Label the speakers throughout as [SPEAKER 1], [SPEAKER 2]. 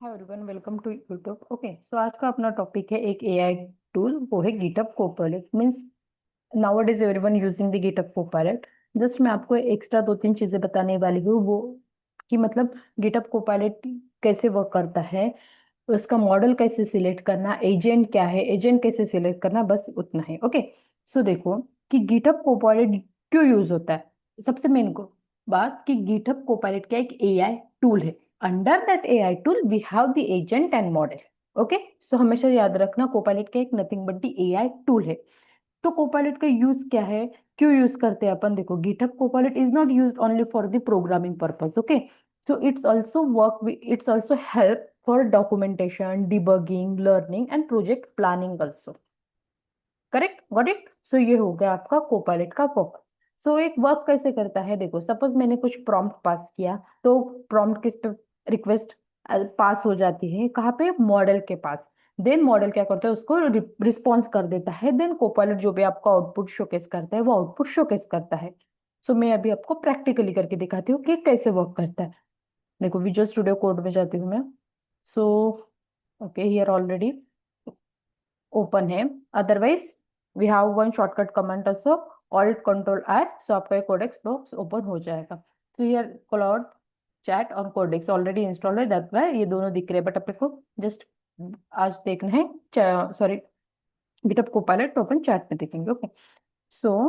[SPEAKER 1] Hi everyone, welcome to YouTube. Okay, so आज का अपना टॉपिक है एक एआई टूल, वो है GitHub Copilot. Means nowadays everyone using the GitHub Copilot. Just मैं आपको एक्स्ट्रा दो तीन चीजें बताने वाली हूँ, वो कि मतलब गिटहब कोपायलट कैसे वर्क करता है, उसका मॉडल कैसे सिलेक्ट करना, एजेंट क्या है, एजेंट कैसे सिलेक्ट करना, बस उतना है। ओके, सो देखो कि गिटहब कोपायलट क्यों यूज होता है। सबसे मेन को बात कि गिटहब कोपायलट क्या एक एआई टूल है। Under that AI tool we have the agent and model. Okay, so हमेशा याद रखना कोपायलट का एक nothing but the AI tool है। तो कोपायलट का यूज क्या है, क्यों यूज करते हैं अपन। देखो, GitHub Copilot is not used only for the programming purpose. Okay, so it's also help for documentation, debugging, learning and project planning also. Correct, got it. So ये हो गया आपका कोपायलट का वर्क। सो एक वर्क कैसे करता है, देखो सपोज मैंने कुछ प्रॉम्प्ट पास किया, तो प्रॉम्प्ट किस पे रिक्वेस्ट पास हो जाती है, कहाँ पे, मॉडल के पास। देन मॉडल क्या करता है, उसको रिस्पॉन्स कर देता है। देन कोपायलट जो भी आपका आउटपुट शोकेस करता है, वो आउटपुट शोकेस करता है। सो मैं अभी आपको प्रैक्टिकली करके दिखाती हूँ कि कैसे वर्क करता है। देखो, विजुअल स्टूडियो कोड में जाती हूँ मैं। So okay, here already open है। Otherwise we have one shortcut command also, alt control I, so आपका कोडेक्स बॉक्स ओपन हो जाएगा। सो हियर क्लाउड चैट और कोडेक्स ऑलरेडी इंस्टॉल है, दैट वाई ये दोनों दिख रहे हैं, बट अपने को जस्ट आज देखना है, sorry, GitHub Copilot open chat में देखेंगे। ओके, सो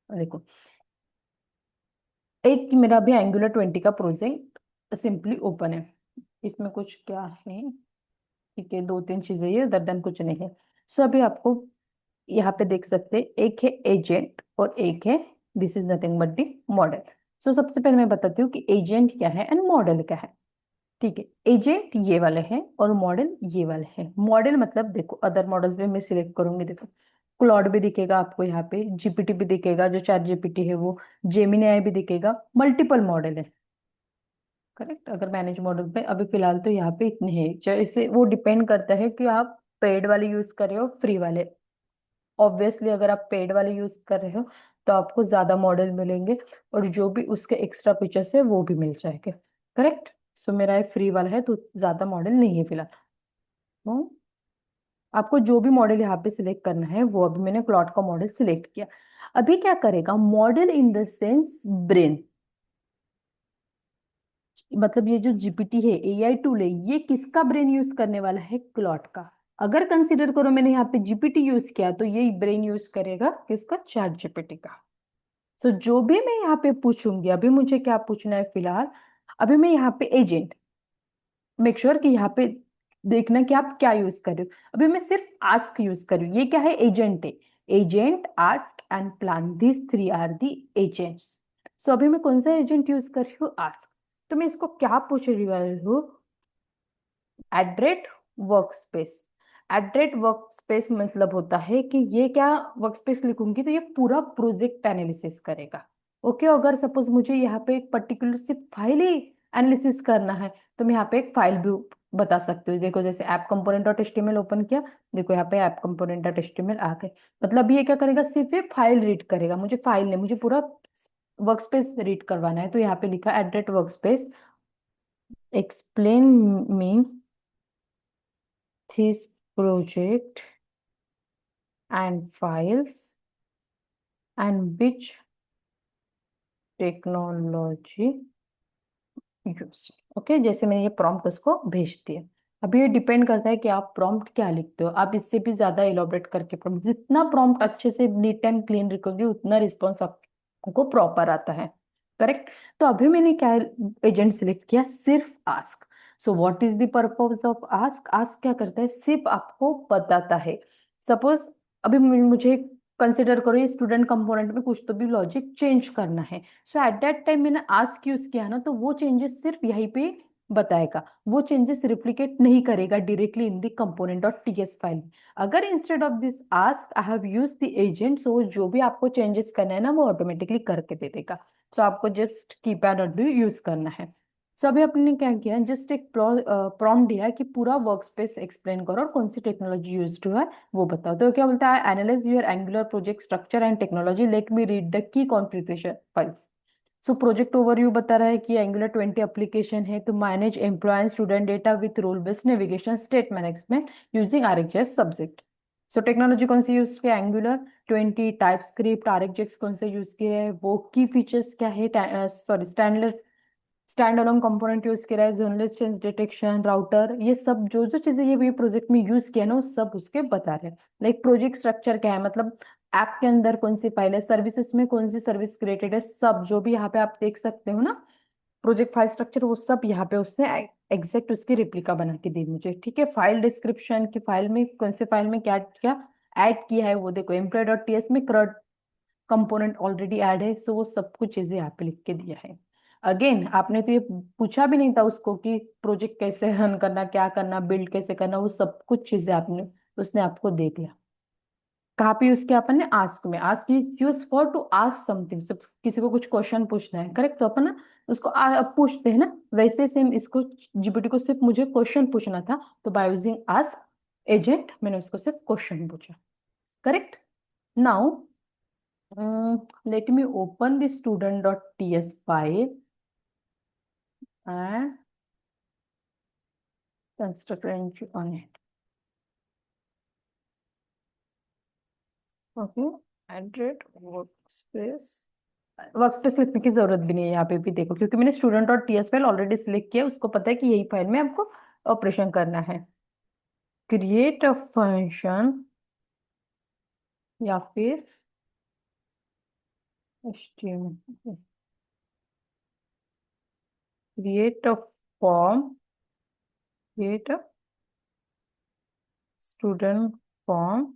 [SPEAKER 1] देखो, एक मेरा अभी एंगुलर 20 का प्रोजेक्ट सिंपली ओपन है। इसमें कुछ क्या है, ठीक है, दो तीन चीजें ये अदर देन कुछ नहीं है। सो अभी आपको यहाँ पे देख सकते हैं, एक है एजेंट और एक है this is nothing but the model. So सबसे पहले मैं बताती हूँ कि एजेंट क्या है एंड मॉडल क्या है। ठीक है, एजेंट ये वाले हैं और मॉडल ये वाले हैं। मॉडल मतलब देखो, अदर मॉडल्स भी मैं सिलेक्ट करूंगी, देखो क्लॉड भी दिखेगा आपको, यहाँ पे जीपीटी भी दिखेगा, जो चैट जीपीटी है वो, जेमिनी आई भी दिखेगा, मल्टीपल मॉडल है। करेक्ट, अगर मैनेज मॉडल पे अभी फिलहाल तो यहाँ पे इतने हैं। जैसे वो डिपेंड करता है कि आप पेड वाले यूज कर रहे हो फ्री वाले। ऑब्वियसली अगर आप पेड वाले यूज कर रहे हो तो आपको ज्यादा मॉडल मिलेंगे, और जो भी उसके एक्स्ट्रा फीचर्स है वो भी मिल जाएंगे। करेक्ट, सो मेरा ये फ्री वाला है तो ज्यादा मॉडल नहीं है फिलहाल। तो आपको जो भी मॉडल यहाँ पे सिलेक्ट करना है, वो अभी मैंने क्लॉड का मॉडल सिलेक्ट किया। अभी क्या करेगा model, in the sense brain, मतलब ये जो जीपीटी है, एआई टूल है, ये किसका ब्रेन यूज करने वाला है, क्लॉड का। अगर कंसीडर करो मैंने यहाँ पे जीपीटी यूज किया, तो ये ब्रेन यूज करेगा किसका, चैट जीपीटी का। तो जो भी मैं यहाँ पे पूछूंगी, अभी मुझे क्या पूछना है फिलहाल, अभी मैं यहाँ पे एजेंट, मेक श्योर कि यहाँ पे देखना कि आप क्या यूज कर रहे हो। अभी मैं सिर्फ आस्क यूज कर रही हूँ, ये क्या है, एजेंट है। Agent, ask and plan, this three are the agents. So अभी मैं कौन सा एजेंट यूज कर रही हूँ, आस्क। तो मैं इसको क्या पूछ रही हूँ, एड्रेट वर्क स्पेस। एड्रेट वर्क स्पेस मतलब होता है कि ये क्या, वर्क स्पेस लिखूंगी तो ये पूरा प्रोजेक्ट एनालिसिस करेगा। ओके, अगर सपोज मुझे यहाँ पे एक पर्टिकुलर सिर्फ फाइल ही एनालिसिस करना है, तो मैं यहाँ पे एक फाइल भी बता सकती हूँ। देखो, जैसे app component dot HTML open किया, देखो यहाँ पे ऐप कंपोनेंट डॉट एचटीएमएल आ गए। मतलब ये क्या करेगा, सिर्फ ये फाइल रीड करेगा, मुझे फाइल नहीं, मुझे पूरा वर्क स्पेस रीड करवाना है। तो यहाँ पे लिखा एड्रेट work space, explain me this project and files and which technology use. Okay, जैसे मैंने ये प्रॉम्प्ट उसको भेज दिया। अभी ये डिपेंड करता है कि आप प्रॉम्प्ट क्या लिखते हो। आप इससे भी ज्यादा इलोबरेट करके प्रॉम्प्ट, जितना प्रॉम्प्ट अच्छे से नीट एंड क्लीन लिखोगे, उतना रिस्पॉन्स आपको प्रॉपर आता है। करेक्ट, तो अभी मैंने क्या एजेंट सिलेक्ट किया, सिर्फ ask. So what is the purpose of ask. Ask क्या करता है, सिर्फ आपको बताता है। सपोज अभी मुझे कंसिडर करो, ये स्टूडेंट कंपोनेंट में कुछ तो भी लॉजिक चेंज करना है। सो एट दैट टाइम मैंने आस्क यूज किया ना, तो वो चेंजेस सिर्फ यहीं पे बताएगा, वो चेंजेस रिप्लिकेट नहीं करेगा directly in the component dot TS file. अगर instead of this ask I have use the agent, so जो भी आपको चेंजेस करना है ना, वो ऑटोमेटिकली करके दे देगा। सो आपको जस्ट कीपैड और यूज करना है। सो अभी आपने क्या किया, जस्ट एक प्रॉम्प्ट दिया है कि पूरा वर्क स्पेस एक्सप्लेन करो और कौन सी टेक्नोलॉजी यूज हुआ है वो बताओ। तो क्या बोलता है, analyse your Angular project structure and technology, let me read the key configuration files. So project overview बता रहा है कि एंगुलर 20 एप्लीकेशन है तो manage employ student data with role based navigation state management using RxJS subject. So technology कौन सी use किया, Angular 20, TypeScript, RxJS कौन से यूज किए हैं, वो की फीचर्स क्या है, sorry stand alone component use किया है, जोनलेस चेंज डिटेक्शन, राउटर, ये सब जो जो चीजें ये भी प्रोजेक्ट में यूज किया ना वो सब उसके बता रहे हैं। लाइक प्रोजेक्ट स्ट्रक्चर क्या है, मतलब ऐप के अंदर कौन सी फाइल है, सर्विसेज में कौन सी सर्विस क्रिएटेड है, सब जो भी यहाँ पे आप देख सकते हो ना प्रोजेक्ट फाइल स्ट्रक्चर, वो सब यहाँ पे उसने एग्जैक्ट उसकी रिप्लिका बना के दी मुझे। ठीक है, फाइल डिस्क्रिप्शन की फाइल में कौन से फाइल में क्या क्या ऐड किया है वो देखो, एम्प्लॉय डॉट टीएस में CRUD कंपोनेंट ऑलरेडी ऐड है, सो वो सब कुछ चीजें यहाँ पे लिख के दिया है। अगेन आपने तो ये पूछा भी नहीं था उसको कि प्रोजेक्ट कैसे रन करना, क्या करना, बिल्ड कैसे करना, वो सब कुछ चीजें आपने उसने आपको दे दिया। कहाँ पे यूज किया अपन ने, आस्क में। Ask is use for to ask something, सिर्फ किसी को कुछ क्वेश्चन पूछना है, करेक्ट, तो अपन ना उसको पूछते हैं ना, वैसे सेम इसको जीपीटी को सिर्फ मुझे क्वेश्चन पूछना था, तो बाय यूजिंग आस्क एजेंट मैंने उसको सिर्फ क्वेश्चन पूछा, correct. Now let me open the student.ts file and construct entry on it. Okay, added workspace। Workspace लिखने की जरूरत भी नहीं है यहाँ पे भी देखो, क्योंकि मैंने स्टूडेंट और टीएस फाइल ऑलरेडी सिलेक्ट किया, उसको पता है कि यही फाइल में आपको ऑपरेशन करना है। क्रिएट अ फंक्शन या फिर HTML, create a form, create a student form,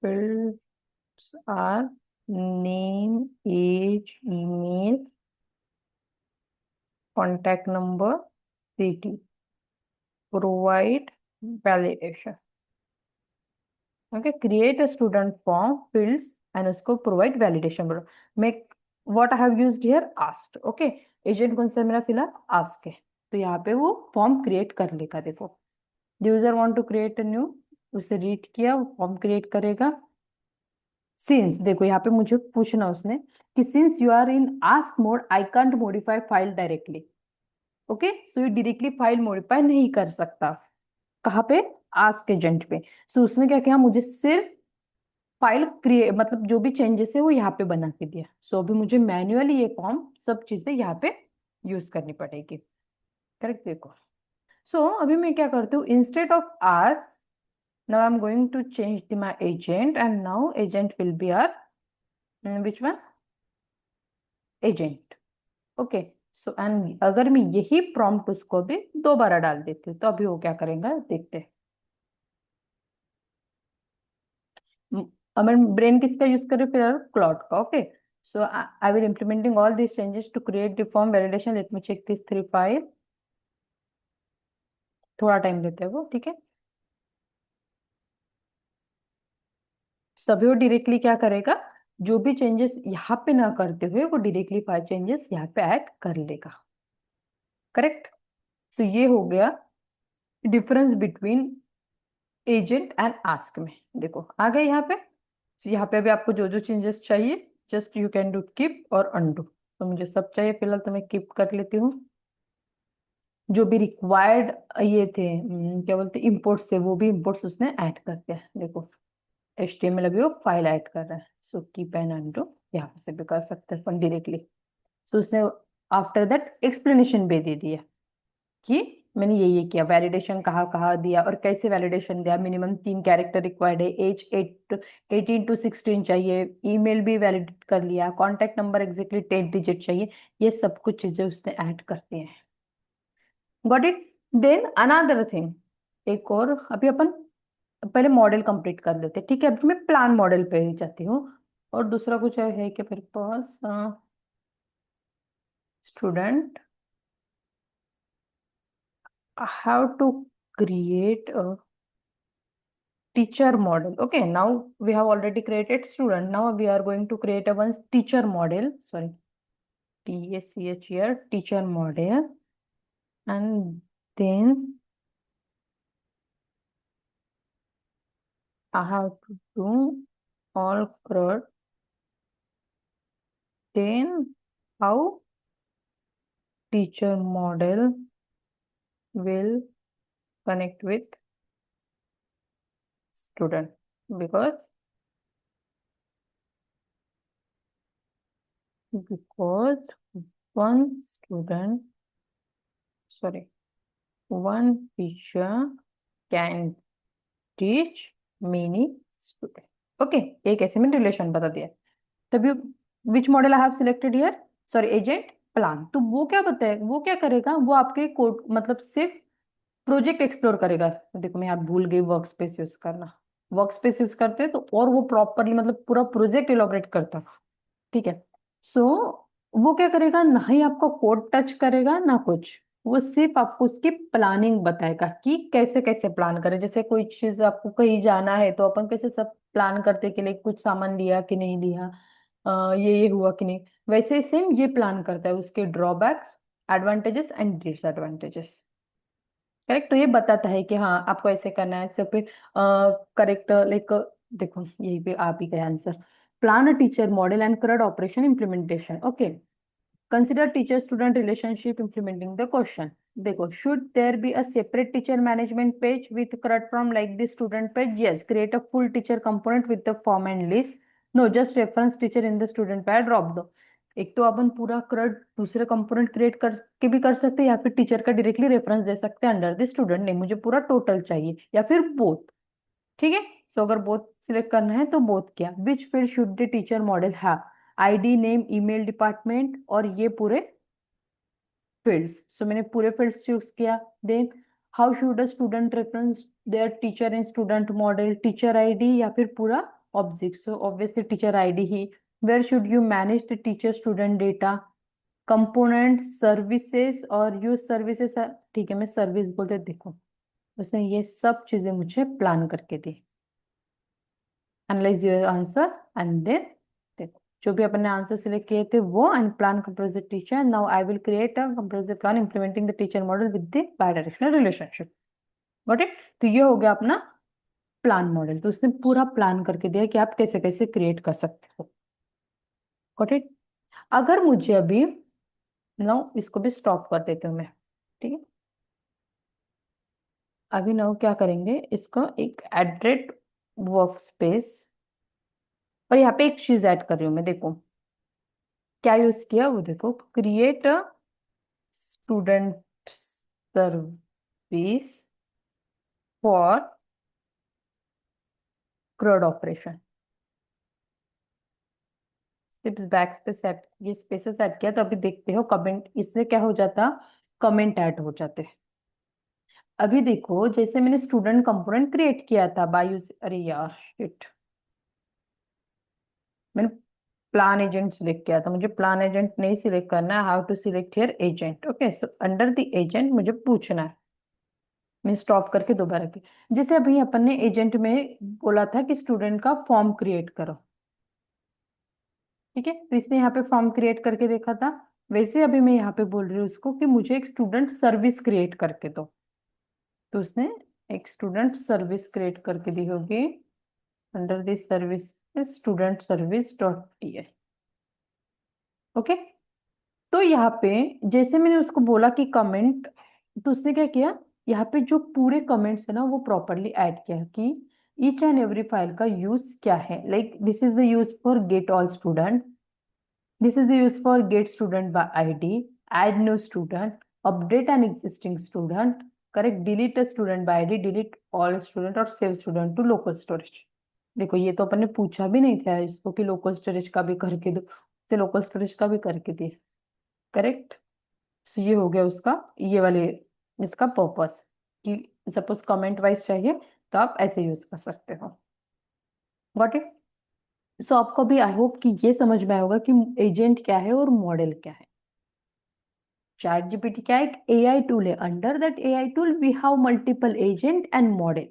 [SPEAKER 1] fields are name, age, email, contact number, city. Provide validation. Okay, create a student form, fields, and उसको provide validation बोलो। Make what I have used here asked. Okay, agent कौन सा है मेरा फिलहाल ask है, तो यहाँ पे वो फॉर्म क्रिएट कर लेगा। देखो user want to create a new, उसे रीड किया, वो फॉर्म क्रिएट करेगा। सिंस देखो यहाँ पे मुझे पूछना उसने कि since you are in ask mode I can't modify file directly. Okay, so ये डायरेक्टली फाइल मॉडिफाई नहीं कर सकता, कहाँ पे, आस्क एजेंट पे। सो उसने क्या किया, मुझे सिर्फ फाइल क्रिएट मतलब जो भी चेंजेस है वो यहाँ पे बना के दिया। सो अभी मुझे मैन्युअली ये फॉर्म सब चीजें यहाँ पे यूज करनी पड़ेगी, करेक्ट। देखो अभी मैं क्या करती हूँ, instead of ask now I'm going to change my agent, and now agent will be our which one, agent. Okay, so and अगर मैं यही प्रॉम्प्ट उसको भी दोबारा डाल देती हूँ तो अभी वो क्या करेगा देखते हैं। अब मैं ब्रेन किसका यूज कर रही हूँ फिर, क्लॉड का। Okay, so I will implementing all this changes to create the form validation, let me check this 3 file. थोड़ा टाइम लेते हैं वो, ठीक है। सभी वो डायरेक्टली क्या करेगा, जो भी चेंजेस यहाँ पे ना करते हुए वो डायरेक्टली फाइल चेंजेस यहाँ पे ऐड कर लेगा, करेक्ट। तो ये हो गया difference between agent and ask में। देखो आ गए यहाँ पे, तो यहाँ पे अभी आपको जो जो चेंजेस चाहिए just you can do keep और अनडू। तो मुझे सब चाहिए फिलहाल, तो मैं कीप कर लेती हूँ। जो भी रिक्वायर्ड ये थे क्या बोलते इंपोर्ट्स थे, वो भी इंपोर्ट्स उसने ऐड कर दिया। देखो HTML अभी वो फाइल ऐड कर रहा है, सो कीप एंड अनडू यहाँ से भी कर सकते हैं अपन डायरेक्टली। सो उसने आफ्टर दैट एक्सप्लेनेशन भी दे दिया कि मैंने ये किया, वैलिडेशन कहाँ कहाँ दिया और कैसे वैलिडेशन दिया, मिनिमम 3 कैरेक्टर रिक्वायर्ड है, एज 18 to 16 चाहिए, ईमेल भी वैलिडेट कर लिया, कॉन्टेक्ट नंबर एग्जैक्टली 10 डिजिट चाहिए, ये सब कुछ चीजें उसने ऐड कर दी हैं। Got it. Then another thing, एक और अभी अपन पहले मॉडल कंप्लीट कर लेते हैं, ठीक है। अभी मैं प्लान मॉडल पे ही जाती हूँ, और दूसरा कुछ है क्या मेरे पास, student how to create teacher model. Okay, now we have already created student, now we are going to create a one teacher model, sorry, TACH here, teacher model. And then I have to do all CRUD, then how teacher model will connect with student because one student, sorry, one teacher can teach many students. Okay, एक ऐसे में relation बता दिया। तभी which model I have selected here, sorry agent plan, तो वो क्या बताएगा, वो क्या करेगा, वो आपके कोड मतलब सिर्फ प्रोजेक्ट एक्सप्लोर करेगा। देखो मैं आप भूल गई वर्क स्पेस यूज करना, वर्क स्पेस यूज करते हैं तो और वो प्रॉपरली मतलब पूरा प्रोजेक्ट इलोबरेट करता, ठीक है। सो वो क्या करेगा, ना ही आपका कोड टच करेगा ना कुछ, वो सिर्फ आपको उसकी प्लानिंग बताएगा कि कैसे कैसे प्लान करें। जैसे कोई चीज आपको कहीं जाना है तो अपन कैसे सब प्लान करते के लिए कुछ सामान लिया कि नहीं लिया, ये हुआ कि नहीं, वैसे ही सेम ये प्लान करता है उसके drawbacks, advantages and disadvantages. Correct, तो ये बताता है कि हाँ आपको ऐसे करना है, तो फिर करेक्ट लाइक देखो यही पे आप ही का answer, plan a teacher model and current operation implementation. Okay, consider teacher student relationship implementing the question. देखो, should there be a separate teacher management page with current from like the student page? Yes, create a full teacher component with the form and list. No, just reference teacher in the student page drop दो। एक तो अपन पूरा current दूसरे component create करके भी कर सकते हैं, या फिर टीचर का डायरेक्टली रेफरेंस दे सकते हैं अंडर द स्टूडेंट नेम, मुझे पूरा टोटल चाहिए, या फिर बोथ। ठीक है, सो अगर बोथ सिलेक्ट करना है तो बोथ क्या, which field should the teacher model have, ID name email department और ये पूरे फील्ड्स। सो मैंने पूरे फील्ड्स चूज किया। Then how should a student reference their teacher in student model, teacher ID या फिर पूरा object, so obviously teacher ID ही। Where should you manage the teacher student data, component services और use services, ठीक है मैं service बोलते, देखो उसने ये सब चीजें मुझे प्लान करके दी। Analyse your answer and then देखो जो भी अपने आंसर सिलेक्ट किए थे वो, and plan composite teacher, now I will create a composite plan implementing the teacher model with the bidirectional relationship. Got it, तो ये हो गया अपना प्लान मॉडल, तो उसने पूरा प्लान करके दिया कि आप कैसे कैसे क्रिएट कर सकते हो। गॉट इट, अगर मुझे अभी नाउ इसको भी स्टॉप कर देती हूँ मैं, ठीक है। अभी नाउ क्या करेंगे, इसको एक एड्रेट वर्क स्पेस, और यहाँ पे एक चीज ऐड कर रही हूँ मैं, देखो क्या यूज किया वो, देखो create a student service for CRUD operation. सिर्फ बैक स्पेस सेट, ये स्पेसेस ऐड किया, तो अभी देखते हो कमेंट, इससे क्या हो जाता, कमेंट ऐड हो जाते। अभी देखो जैसे मैंने स्टूडेंट कंपोनेंट क्रिएट किया था बाय यूज, अरे यार शिट, मैंने प्लान एजेंट सिलेक्ट किया था, मुझे प्लान एजेंट नहीं सिलेक्ट करना है, how to select here agent. Okay, so under the agent मुझे पूछना है, मैं स्टॉप करके दोबारा की, जैसे अभी अपन ने एजेंट में बोला था कि स्टूडेंट का फॉर्म क्रिएट करो, ठीक है, तो इसने यहाँ पे फॉर्म क्रिएट करके देखा था, वैसे अभी मैं यहाँ पे बोल रही हूँ उसको कि मुझे एक स्टूडेंट सर्विस क्रिएट करके दो, तो उसने एक स्टूडेंट सर्विस क्रिएट करके दी होगी under this service student service dot T. Okay, तो यहाँ पे जैसे मैंने उसको बोला कि कमेंट, तो उसने क्या किया, यहाँ पे जो पूरे कमेंट्स है ना वो प्रॉपरली ऐड किया कि ईच एंड एवरी फाइल का यूज क्या है, like this is the use for get all student, this is the use for get student by ID, add new student, update an existing student, correct, delete a student by ID, delete all student और save student to local storage. देखो ये तो अपन ने पूछा भी नहीं था इसको कि लोकल स्टोरेज का भी करके दो, से लोकल स्टोरेज का भी करके दिए। करेक्ट, सो ये हो गया उसका, ये वाले इसका पर्पस, कि सपोज कमेंट वाइज चाहिए तो आप ऐसे यूज कर सकते हो। गॉट इट, सो आपको भी आई होप कि ये समझ में आएगा कि एजेंट क्या है और मॉडल क्या है। चैट जीपीटी क्या है, एक एआई टूल है, under that AI tool we have multiple agent and model.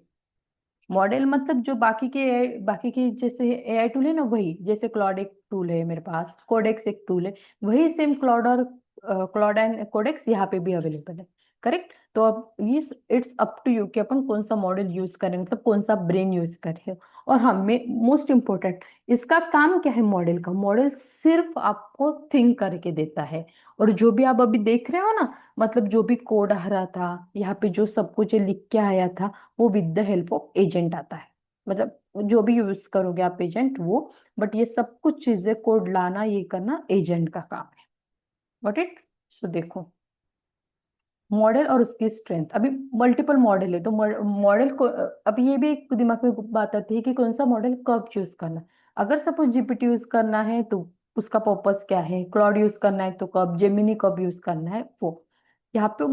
[SPEAKER 1] Model मतलब जो बाकी के बाकी के जैसे एआई टूल है ना, वही जैसे क्लॉड एक टूल है मेरे पास, कोडेक्स एक टूल है, वही सेम क्लॉड और क्लॉड एंड कोडेक्स यहाँ पे भी अवेलेबल है। करेक्ट, तो अब ये इट्स अप टू यू कि अपन कौन सा मॉडल यूज करें, मतलब कौन सा ब्रेन यूज करें। और हाँ, मोस्ट इम्पोर्टेंट, इसका काम क्या है? मॉडल का, मॉडल सिर्फ आपको थिंक करके देता है। और जो भी आप अभी देख रहे हो ना, मतलब जो भी कोड आ रहा था यहाँ पे, जो सब कुछ ये लिख के आया था, वो with the help of agent आता है। मतलब जो भी यूज करोगे आप एजेंट वो, बट ये सब कुछ चीजें कोड लाना ये करना एजेंट का काम है। Got it? सो देखो, मॉडल और उसकी स्ट्रेंथ, अभी मल्टीपल मॉडल है तो मॉडल को अभी ये भी एक दिमाग में बात आती है कि कौन सा मॉडल कब चूज करना। अगर सपोज जीपीटी यूज करना है तो उसका पर्पस क्या है, क्लाउड यूज करना है तो कब, जेमिनी कब यूज करना है वो। यहाँ पे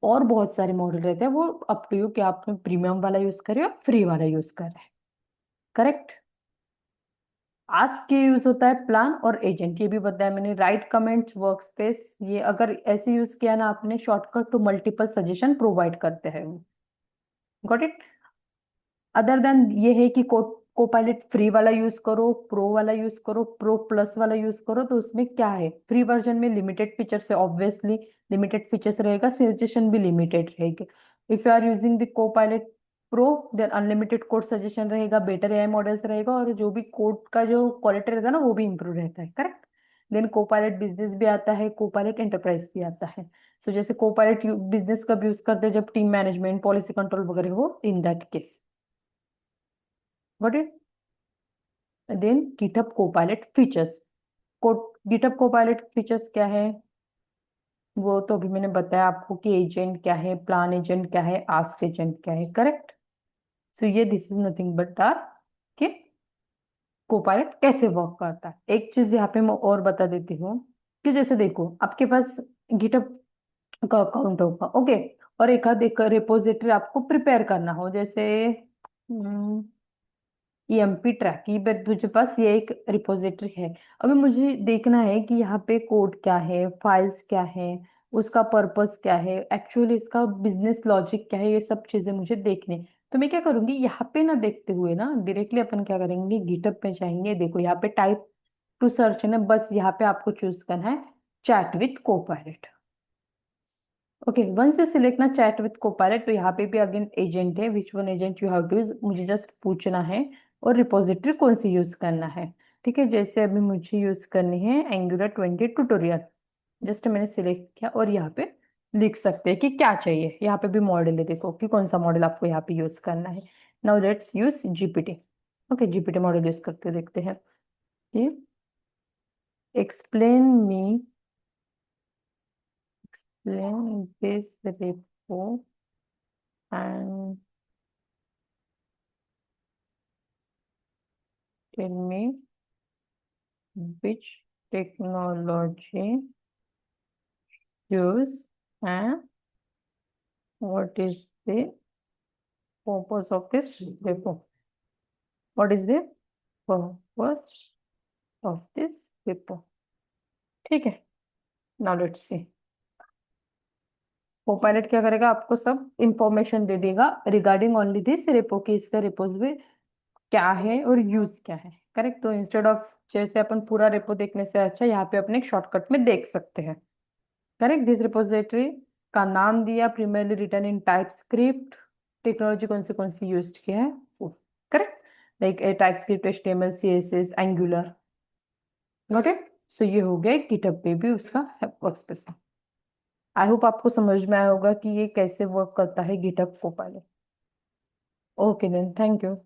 [SPEAKER 1] और बहुत सारे मॉडल रहते हैं, वो अप टू यू कि आप प्रीमियम वाला यूज करें और फ्री वाला यूज कर रहे हैं। करेक्ट? आस्क के यूज होता है प्लान और एजेंट, ये भी बताया मैंने। राइट कमेंट्स, वर्क स्पेस, ये अगर ऐसे यूज किया ना आपने शॉर्टकट तो मल्टीपल सजेशन प्रोवाइड करते हैं वो। Got it? अदर देन ये है कि को पायलट फ्री वाला यूज करो, प्रो वाला यूज करो, प्रो प्लस वाला यूज करो, तो उसमें क्या है? फ्री वर्जन में लिमिटेड फीचर्स है, ऑब्वियसली लिमिटेड फीचर्स रहेगा, सजेशन भी लिमिटेड रहेगी। If you are using the Copilot pro, then unlimited code suggestion रहेगा, बेटर एआई मॉडल्स रहेगा, और जो भी कोड का जो क्वालिटी रहता है ना वो भी इंप्रूव रहता है। करेक्ट? देन को पायलट बिजनेस भी आता है, को पायलट एंटरप्राइज भी आता है। सो जैसे को पायलट बिजनेस कब यूज करते हैं? जब टीम मैनेजमेंट, पॉलिसी कंट्रोल वगैरह हो, in that case. Got it? Then GitHub Copilot features, को गिटहब कोपायलट फीचर्स क्या है? वो तो अभी मैंने बताया आपको कि एजेंट क्या है, प्लान एजेंट क्या है, आस्क एजेंट क्या है। करेक्ट? सो ये दिस इज नथिंग बट आर कि कोपायलट कैसे वर्क करता है। एक चीज यहाँ पे मैं और बता देती हूँ कि जैसे देखो, आपके पास गिटहब का अकाउंट होगा, ओके, और एक रिपोजिटरी आपको प्रिपेयर करना हो, जैसे ईएमपी ट्रैक की, बट मुझे पास ये एक रिपोजिटरी है। अभी मुझे देखना है कि यहाँ पे कोड क्या है, फाइल्स क्या है, उसका पर्पस क्या है, एक्चुअली इसका बिजनेस लॉजिक क्या है, ये सब चीजें मुझे देखने। तो मैं क्या करूंगी, यहाँ पे ना देखते हुए ना डायरेक्टली अपन क्या करेंगे, गिटहब पे जाएंगे। देखो यहाँ पे टाइप टू सर्च है ना, बस यहाँ पे आपको चूज करना है chat with Copilot. Okay, once you select ना चैट विथ कोपायलट, तो यहाँ पे भी अगेन एजेंट है, which one agent you have to use, मुझे जस्ट पूछना है। और रिपोजिटरी कौन सी यूज करना है। ठीक है, जैसे अभी मुझे यूज करनी है एंगुलर 20 ट्यूटोरियल। जस्ट मैंने सिलेक्ट किया और यहाँ पे लिख सकते हैं कि क्या चाहिए। यहाँ पे भी मॉडल है, देखो कि कौन सा मॉडल आपको यहाँ पे यूज करना है। Now let's use GPT. Okay, GPT model use करते देखते हैं। ये explain me, explain this repo and tell me which technology use and what is the purpose of this repo? What is the purpose of this repo? ठीक है, now let's see. Copilot क्या करेगा, आपको सब इंफॉर्मेशन दे देगा regarding only this repo, कि इसका repository क्या है और यूज क्या है। करेक्ट? तो इंस्टेड ऑफ जैसे अपन पूरा रेपो देखने से अच्छा यहाँ पे अपने एक शॉर्टकट में देख सकते हैं। करेक्ट? दिस रिपोजिटरी का नाम दिया, primarily written in TypeScript, technology कौन सी यूज किया है वो। Correct? Like TypeScript, HTML, CSS, Angular. Got it? So ये हो गया गिटहब पे भी उसका वर्क स्पेस। आई होप आपको समझ में आया होगा कि ये कैसे वर्क करता है GitHub Copilot. Okay then, thank you.